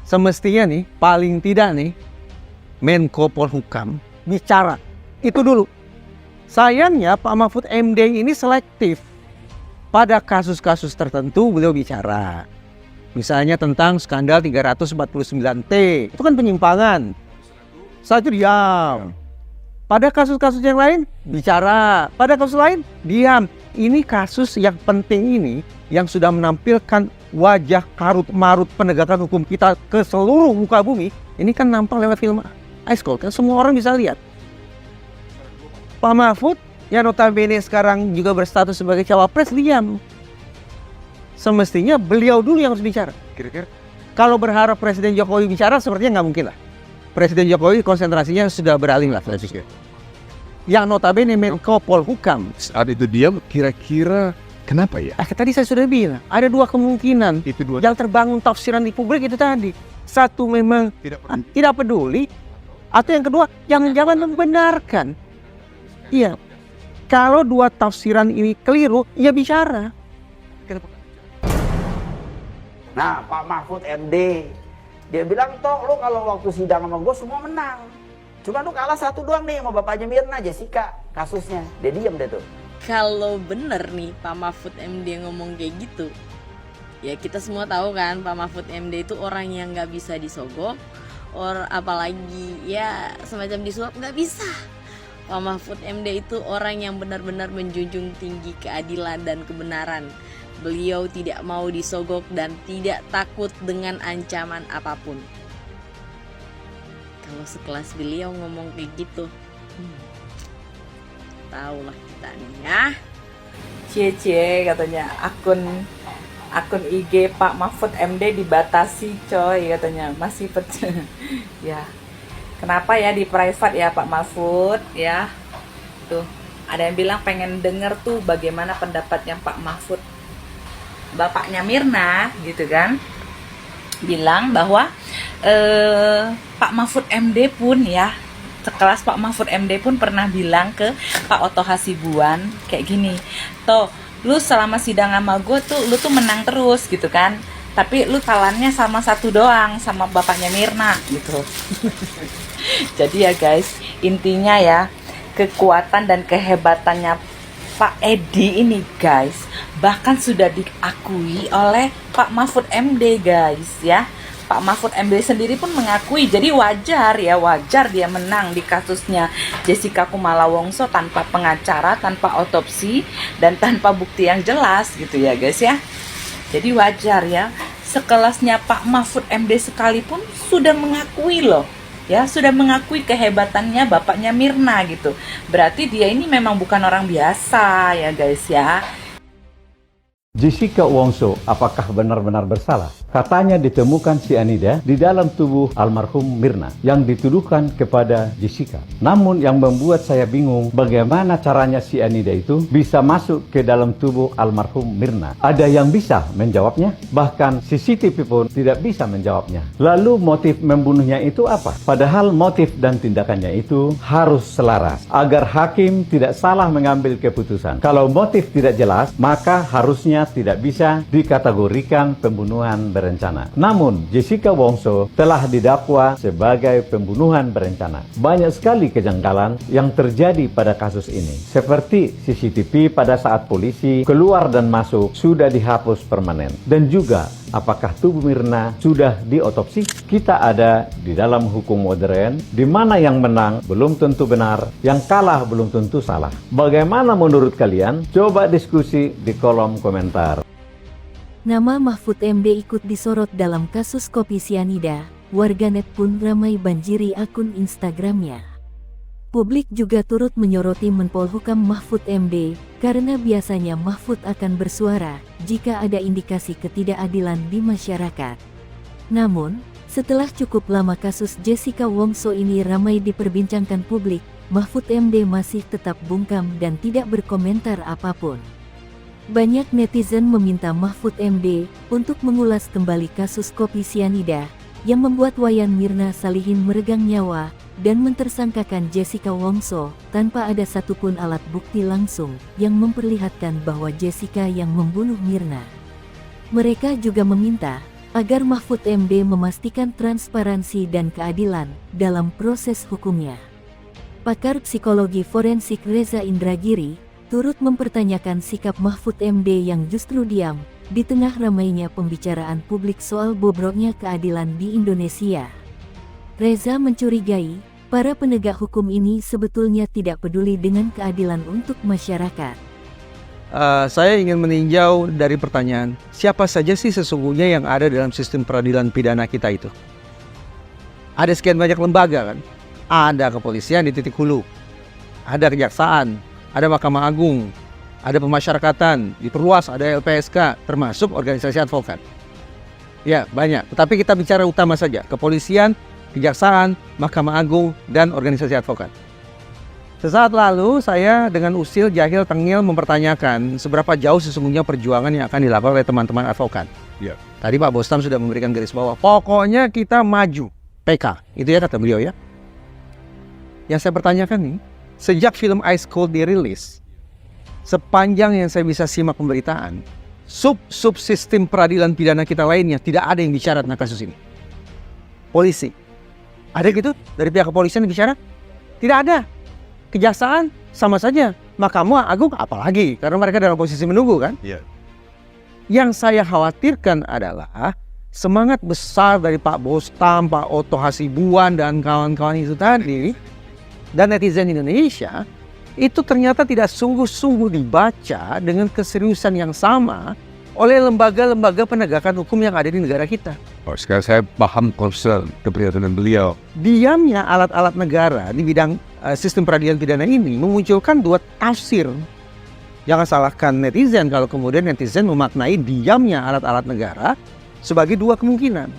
Semestinya nih, paling tidak nih, Menko Polhukam bicara. Itu dulu. Sayangnya Pak Mahfud MD ini selektif. Pada kasus-kasus tertentu beliau bicara. Misalnya tentang skandal 349T. Itu kan penyimpangan. Satu diam. Pada kasus-kasus yang lain, bicara. Pada kasus lain, diam. Ini kasus yang penting ini, yang sudah menampilkan wajah karut-marut penegakan hukum kita ke seluruh muka bumi. Ini kan nampak lewat film Ice Cold, kan semua orang bisa lihat. Pak Mahfud, yang notabene sekarang juga berstatus sebagai cawapres, diam. Semestinya beliau dulu yang harus bicara. Kira-kira kalau berharap Presiden Jokowi bicara, sepertinya nggak mungkin lah. Presiden Jokowi konsentrasinya sudah beralih lah. Yang notabene Menko Polhukam. Saat itu dia kira-kira kenapa ya? Tadi saya sudah bilang, ada dua kemungkinan. Itu dua. Yang terbangun tafsiran di publik itu tadi. Satu memang tidak peduli. Atau yang kedua, jangan-jangan membenarkan. Iya. Kalau dua tafsiran ini keliru, ya bicara. Nah, Pak Mahfud MD, dia bilang, toh lo kalau waktu sidang sama gue semua menang. Cuma lu kalah satu doang nih sama bapaknya Mirna, Jessica, kasusnya. Dia diam deh tuh. Kalau bener nih Pak Mahfud MD ngomong kayak gitu, ya kita semua tahu kan Pak Mahfud MD itu orang yang nggak bisa disogok, apalagi ya semacam disuap nggak bisa. Pak Mahfud MD itu orang yang benar-benar menjunjung tinggi keadilan dan kebenaran. Beliau tidak mau disogok dan tidak takut dengan ancaman apapun. Kalau sekelas beliau ngomong kayak gitu, tahulah kita nih ya. Cie katanya akun IG Pak Mahfud MD dibatasi coy katanya, masih ya. Kenapa ya di private ya Pak Mahfud ya? Tuh, ada yang bilang pengen denger tuh bagaimana pendapatnya Pak Mahfud. Bapaknya Mirna gitu kan, bilang bahwa Pak Mahfud MD pun ya, sekelas Pak Mahfud MD pun pernah bilang ke Pak Oto Hasibuan kayak gini, toh lu selama sidang sama gue tuh lu tuh menang terus gitu kan, tapi lu kalannya sama satu doang, sama bapaknya Mirna gitu. Jadi ya guys, intinya ya, kekuatan dan kehebatannya Pak Edi ini guys, bahkan sudah diakui oleh Pak Mahfud MD guys ya. Pak Mahfud MD sendiri pun mengakui, jadi wajar dia menang di kasusnya Jessica Kumala Wongso tanpa pengacara, tanpa otopsi, dan tanpa bukti yang jelas gitu ya guys ya. Jadi wajar ya, sekelasnya Pak Mahfud MD sekalipun sudah mengakui loh. Ya, sudah mengakui kehebatannya bapaknya Mirna gitu. Berarti dia ini memang bukan orang biasa ya guys ya. Jessica Wongso apakah benar-benar bersalah? Katanya ditemukan cyanida di dalam tubuh almarhum Mirna yang dituduhkan kepada Jessica. Namun yang membuat saya bingung, bagaimana caranya cyanida itu bisa masuk ke dalam tubuh almarhum Mirna? Ada yang bisa menjawabnya? Bahkan CCTV pun tidak bisa menjawabnya. Lalu motif membunuhnya itu apa? Padahal motif dan tindakannya itu harus selaras agar hakim tidak salah mengambil keputusan. Kalau motif tidak jelas, maka harusnya tidak bisa dikategorikan pembunuhan berencana. Namun, Jessica Wongso telah didakwa sebagai pembunuhan berencana. Banyak sekali kejanggalan yang terjadi pada kasus ini. Seperti CCTV pada saat polisi keluar dan masuk sudah dihapus permanen. Dan juga, apakah tubuh Mirna sudah diotopsi? Kita ada di dalam hukum modern, di mana yang menang belum tentu benar, yang kalah belum tentu salah. Bagaimana menurut kalian? Coba diskusi di kolom komentar. Nama Mahfud MD ikut disorot dalam kasus kopi sianida, warganet pun ramai banjiri akun Instagramnya. Publik juga turut menyoroti Menpolhukam Mahfud MD, karena biasanya Mahfud akan bersuara jika ada indikasi ketidakadilan di masyarakat. Namun, setelah cukup lama kasus Jessica Wongso ini ramai diperbincangkan publik, Mahfud MD masih tetap bungkam dan tidak berkomentar apapun. Banyak netizen meminta Mahfud MD untuk mengulas kembali kasus kopi sianida yang membuat Wayan Mirna Salihin meregang nyawa dan mentersangkakan Jessica Wongso tanpa ada satupun alat bukti langsung yang memperlihatkan bahwa Jessica yang membunuh Mirna. Mereka juga meminta agar Mahfud MD memastikan transparansi dan keadilan dalam proses hukumnya. Pakar psikologi forensik Reza Indragiri turut mempertanyakan sikap Mahfud MD yang justru diam di tengah ramainya pembicaraan publik soal bobroknya keadilan di Indonesia. Reza mencurigai para penegak hukum ini sebetulnya tidak peduli dengan keadilan untuk masyarakat. Saya ingin meninjau dari pertanyaan, siapa saja sih sesungguhnya yang ada dalam sistem peradilan pidana kita itu? Ada sekian banyak lembaga kan? Ada kepolisian di titik hulu, ada kejaksaan, ada Mahkamah Agung, ada pemasyarakatan, diperluas ada LPSK, termasuk organisasi advokat. Ya, banyak. Tetapi kita bicara utama saja, kepolisian, kejaksaan, Mahkamah Agung, dan organisasi advokat. Sesaat lalu saya dengan usil, jahil, tengil mempertanyakan seberapa jauh sesungguhnya perjuangan yang akan dilakukan oleh teman-teman advokat. Ya. Tadi Pak Bostam sudah memberikan garis bawah, pokoknya kita maju, PK, itu ya kata beliau ya. Yang saya pertanyakan nih, sejak film Ice Cold dirilis, sepanjang yang saya bisa simak pemberitaan, sub-sistem peradilan pidana kita lainnya tidak ada yang bicara tentang kasus ini. Polisi, ada gitu dari pihak kepolisian yang bicara? Tidak ada. Kejaksaan sama saja. Mahkamah Agung apalagi, karena mereka dalam posisi menunggu kan? Iya. Yang saya khawatirkan adalah semangat besar dari Pak Bostam, Pak Oto Hasibuan, dan kawan-kawan itu tadi, dan netizen Indonesia, itu ternyata tidak sungguh-sungguh dibaca dengan keseriusan yang sama oleh lembaga-lembaga penegakan hukum yang ada di negara kita. Oh, sekarang saya paham concern keprihatinan beliau. Diamnya alat-alat negara di bidang sistem peradilan pidana ini memunculkan dua tafsir. Jangan salahkan netizen kalau kemudian netizen memaknai diamnya alat-alat negara sebagai dua kemungkinan.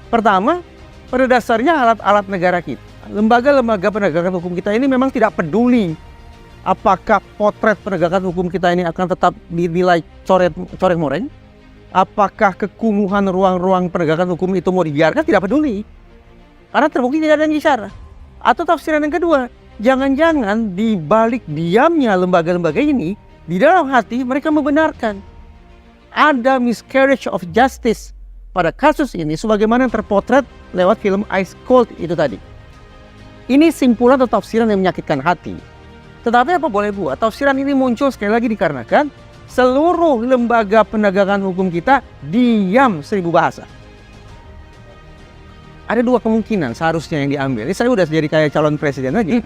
Pertama, pada dasarnya alat-alat negara kita, lembaga-lembaga penegakan hukum kita ini memang tidak peduli apakah potret penegakan hukum kita ini akan tetap dinilai corek-moreng? Apakah kekumuhan ruang-ruang penegakan hukum itu mau dibiarkan? Tidak peduli. Karena terbukti tidak ada yang bicara. Atau tafsiran yang kedua, jangan-jangan di balik diamnya lembaga-lembaga ini, di dalam hati mereka membenarkan ada miscarriage of justice pada kasus ini sebagaimana yang terpotret lewat film Ice Cold itu tadi. Ini simpulan atau tafsiran yang menyakitkan hati. Tetapi apa boleh buat, tafsiran ini muncul sekali lagi dikarenakan seluruh lembaga penegakan hukum kita diam seribu bahasa. Ada dua kemungkinan seharusnya yang diambil. Ini saya udah jadi kayak calon presiden lagi.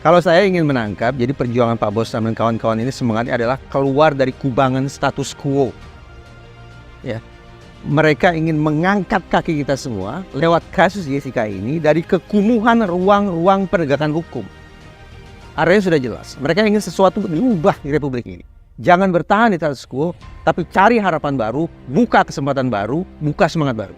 Kalau saya ingin menangkap, jadi perjuangan Pak Bostam dan kawan-kawan ini semangatnya adalah keluar dari kubangan status quo. Ya, mereka ingin mengangkat kaki kita semua lewat kasus Jessica ini dari kekumuhan ruang-ruang penegakan hukum. Artinya sudah jelas, mereka ingin sesuatu diubah di Republik ini. Jangan bertahan di status quo, tapi cari harapan baru, buka kesempatan baru, buka semangat baru.